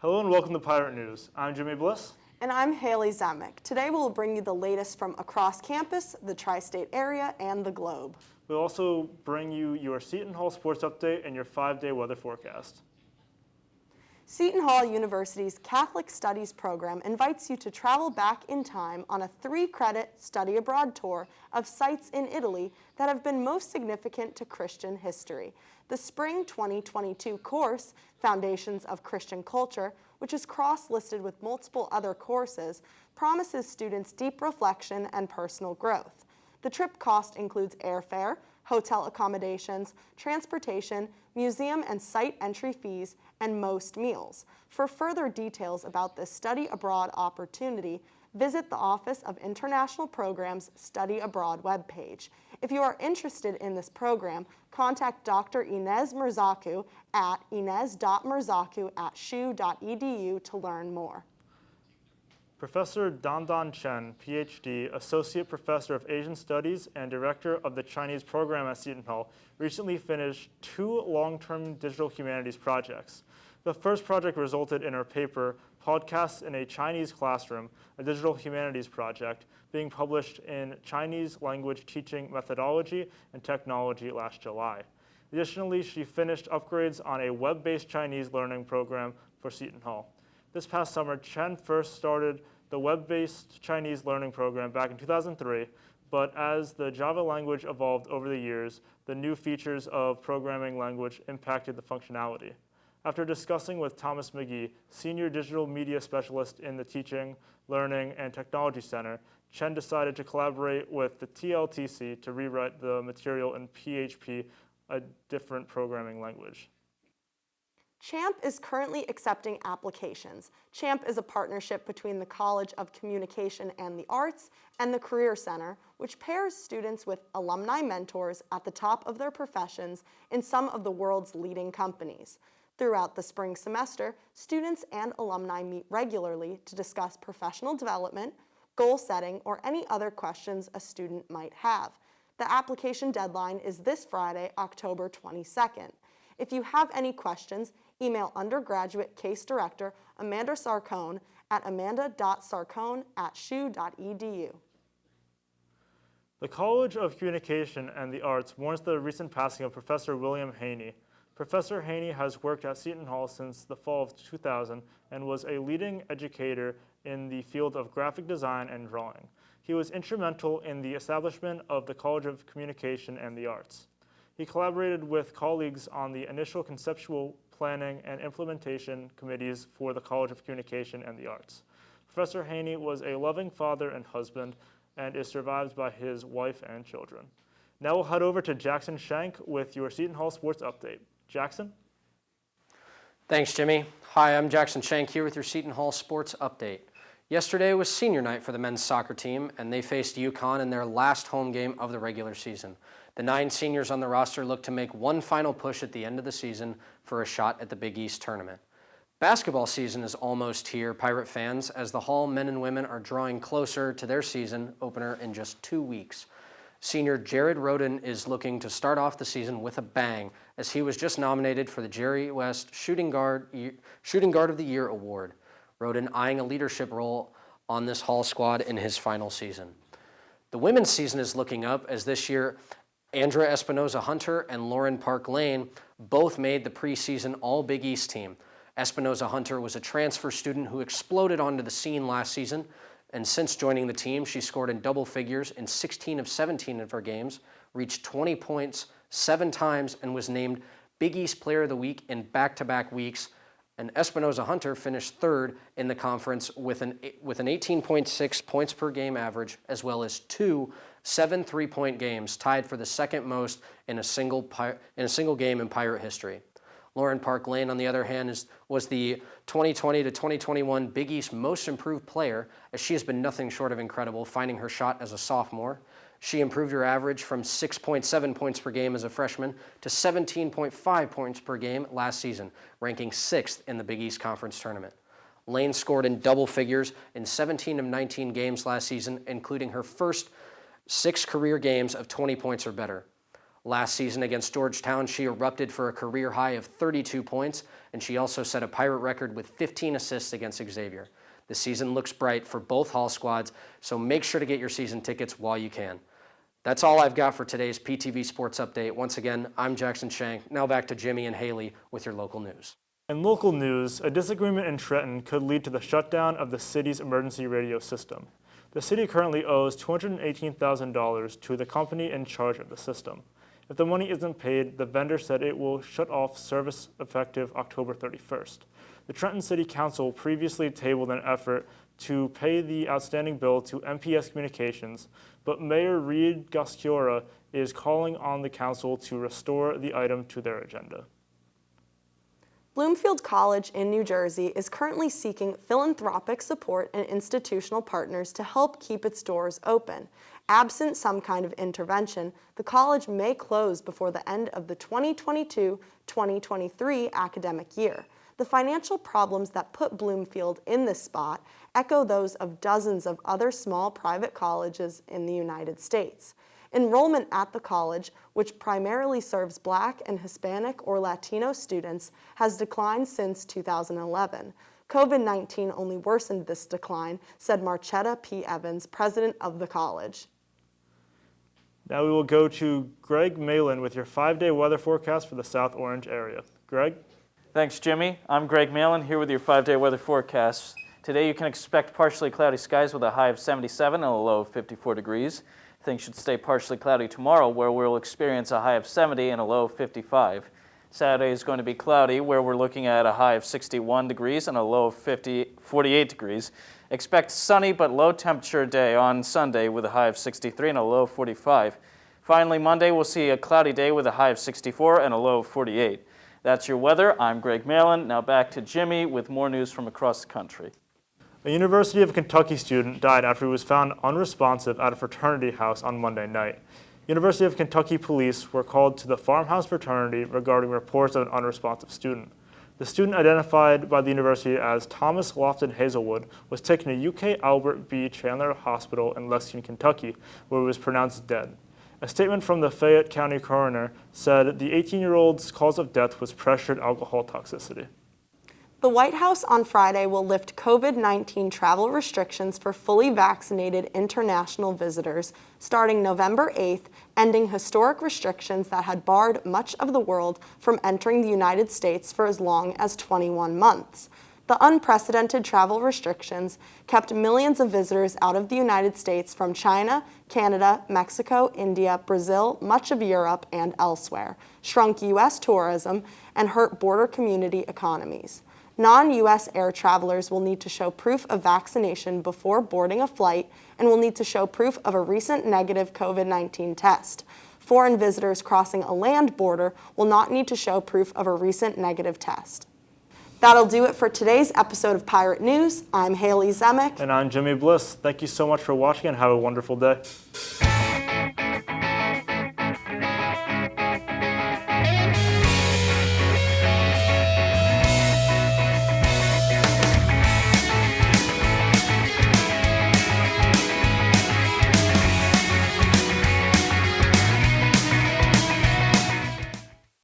Hello and welcome to Pirate News. I'm Jimmy Bliss. And I'm Haley Zemek. Today we'll bring you the latest from across campus, the tri-state area, and the globe. We'll also bring you your Seton Hall sports update and your 5-day weather forecast. Seton Hall University's Catholic Studies program invites you to travel back in time on a 3-credit study abroad tour of sites in Italy that have been most significant to Christian history. The spring 2022 course, Foundations of Christian Culture, which is cross-listed with multiple other courses, promises students deep reflection and personal growth. The trip cost includes airfare, hotel accommodations, transportation, museum and site entry fees, and most meals. For further details about this study abroad opportunity, visit the Office of International Programs Study Abroad webpage. If you are interested in this program, contact Dr. Inez Mirzaku at inez.mirzaku@shu.edu to learn more. Professor Dandan Chen, PhD, Associate Professor of Asian Studies and Director of the Chinese program at Seton Hall, recently finished 2 long-term digital humanities projects. The first project resulted in her paper, Podcasts in a Chinese Classroom, a digital humanities project, being published in Chinese Language Teaching Methodology and Technology last July. Additionally, she finished upgrades on a web-based Chinese learning program for Seton Hall. This past summer, Chen first started the web-based Chinese learning program back in 2003, but as the Java language evolved over the years, the new features of programming language impacted the functionality. After discussing with Thomas McGee, Senior Digital Media Specialist in the Teaching, Learning, and Technology Center, Chen decided to collaborate with the TLTC to rewrite the material in PHP, a different programming language. CHAMP is currently accepting applications. CHAMP is a partnership between the College of Communication and the Arts and the Career Center, which pairs students with alumni mentors at the top of their professions in some of the world's leading companies. Throughout the spring semester, students and alumni meet regularly to discuss professional development, goal setting, or any other questions a student might have. The application deadline is this Friday, October 22nd. If you have any questions, email undergraduate case director Amanda Sarcone at amanda.sarcone@shu.edu. The College of Communication and the Arts mourns the recent passing of Professor William HANEY. Professor HANEY has worked at Seton Hall since the fall of 2000 and was a leading educator in the field of graphic design and drawing. He was instrumental in the establishment of the College of Communication and the Arts. He collaborated with colleagues on the initial conceptual planning and implementation committees for the College of Communication and the Arts. Professor HANEY was a loving father and husband and is survived by his wife and children. Now we'll head over to Jackson Shank with your Seton Hall sports update. Jackson? Thanks, Jimmy. Hi, I'm Jackson Shank here with your Seton Hall sports update. Yesterday was senior night for the men's soccer team, and they faced UConn in their last home game of the regular season. The 9 seniors on the roster look to make one final push at the end of the season for a shot at the Big East tournament. Basketball season is almost here, Pirate fans, as the Hall men and women are drawing closer to their season opener in just 2 weeks. Senior Jared Roden is looking to start off the season with a bang, as he was just nominated for the Jerry West Shooting Guard of the Year award. Roden eyeing a leadership role on this Hall squad in his final season. The women's season is looking up, as this year Andrea Espinoza-Hunter and Lauren Park-Lane both made the preseason All-Big East team. Espinoza-Hunter was a transfer student who exploded onto the scene last season, and since joining the team, she scored in double figures in 16 of 17 of her games, reached 20 points 7 times, and was named Big East Player of the Week in back-to-back weeks. And Espinoza-Hunter finished 3rd in the conference with an 18.6 points per game average, as well as 2 7 3-point games, tied for the second most in a single game in Pirate history. Lauren Park-Lane, on the other hand, was the 2020 to 2021 Big East Most Improved Player, as she has been nothing short of incredible, finding her shot as a sophomore. She improved her average from 6.7 points per game as a freshman to 17.5 points per game last season, ranking 6th in the Big East Conference Tournament. Lane scored in double figures in 17 of 19 games last season, including her first 6 career games of 20 points or better. Last season against Georgetown, she erupted for a career high of 32 points, and she also set a Pirate record with 15 assists against Xavier. The season looks bright for both Hall squads, so make sure to get your season tickets while you can. That's all I've got for today's PTV Sports Update. Once again, I'm Jackson Shank. Now back to Jimmy and Haley with your local news. In local news, a disagreement in Trenton could lead to the shutdown of the city's emergency radio system. The city currently owes $218,000 to the company in charge of the system. If the money isn't paid, the vendor said it will shut off service effective October 31st. The Trenton City Council previously tabled an effort to pay the outstanding bill to MPS Communications, but Mayor Reed Gasciora is calling on the council to restore the item to their agenda. Bloomfield College in New Jersey is currently seeking philanthropic support and institutional partners to help keep its doors open. Absent some kind of intervention, the college may close before the end of the 2022-2023 academic year. The financial problems that put Bloomfield in this spot echo those of dozens of other small private colleges in the United States. Enrollment at the college, which primarily serves Black and Hispanic or Latino students, has declined since 2011. COVID-19 only worsened this decline, said Marchetta P. Evans, president of the college. Now we will go to Greg Mehlin with your 5-day weather forecast for the South Orange area. Greg? Thanks, Jimmy. I'm Greg Mehlin here with your 5-day weather forecast. Today you can expect partially cloudy skies with a high of 77 and a low of 54 degrees. Things should stay partially cloudy tomorrow, where we'll experience a high of 70 and a low of 55. Saturday is going to be cloudy, where we're looking at a high of 61 degrees and a low of 48 degrees. Expect sunny but low temperature day on Sunday with a high of 63 and a low of 45. Finally, Monday we'll see a cloudy day with a high of 64 and a low of 48. That's your weather. I'm Greg Mehlin. Now back to Jimmy with more news from across the country. A University of Kentucky student died after he was found unresponsive at a fraternity house on Monday night. University of Kentucky police were called to the farmhouse fraternity regarding reports of an unresponsive student. The student, identified by the university as Thomas Lofton Hazelwood, was taken to UK Albert B. Chandler Hospital in Lexington, Kentucky, where he was pronounced dead. A statement from the Fayette County coroner said the 18-year-old's cause of death was pressured alcohol toxicity. The White House on Friday will lift COVID-19 travel restrictions for fully vaccinated international visitors starting November 8th, ending historic restrictions that had barred much of the world from entering the United States for as long as 21 months. The unprecedented travel restrictions kept millions of visitors out of the United States from China, Canada, Mexico, India, Brazil, much of Europe, and elsewhere, shrunk U.S. tourism, and hurt border community economies. Non-U.S. air travelers will need to show proof of vaccination before boarding a flight and will need to show proof of a recent negative COVID-19 test. Foreign visitors crossing a land border will not need to show proof of a recent negative test. That'll do it for today's episode of Pirate News. I'm Haley Zemek. And I'm Jimmy Bliss. Thank you so much for watching and have a wonderful day.